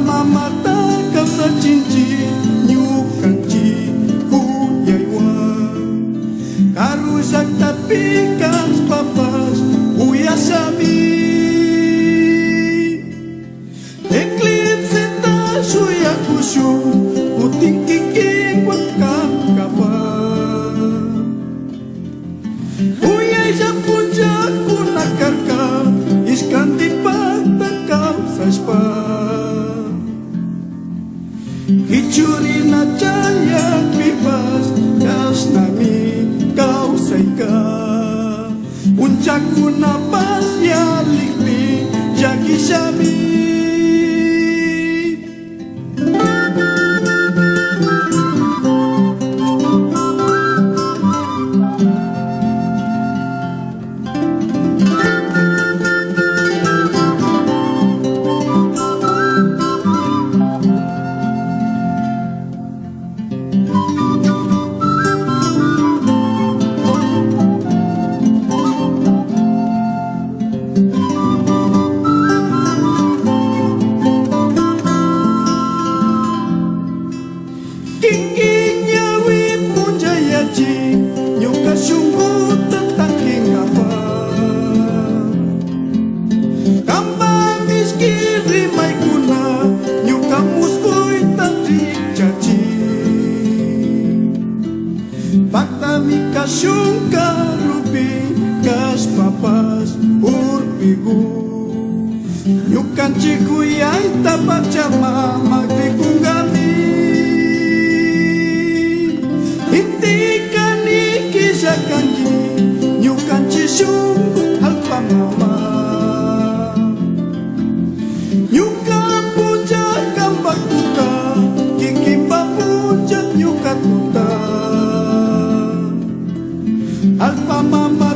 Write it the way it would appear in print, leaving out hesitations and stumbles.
mama kau sa cincin nyukanci huyaiwan karusak tapi kas papas uya sami eklipse ta suya kusu uting kiking wakam kapan uyai japunja kunakarka iskan tipak takau saspa Hicuri na cahaya bebas das nami kau saika Uncaku napas ya likmi jagi sami Nyuka sungguh tentang apa Kamba miskin rimai kuna Nyuka muskui tadi caci Fakta mika sungka rupi Kas papas urpigu Nyukan ciku yai tapak jama Magri kunggali Kangi nyukan cisung halpa mama nyukan puja kambak kuta kikimba puja nyukan kuta halpa mama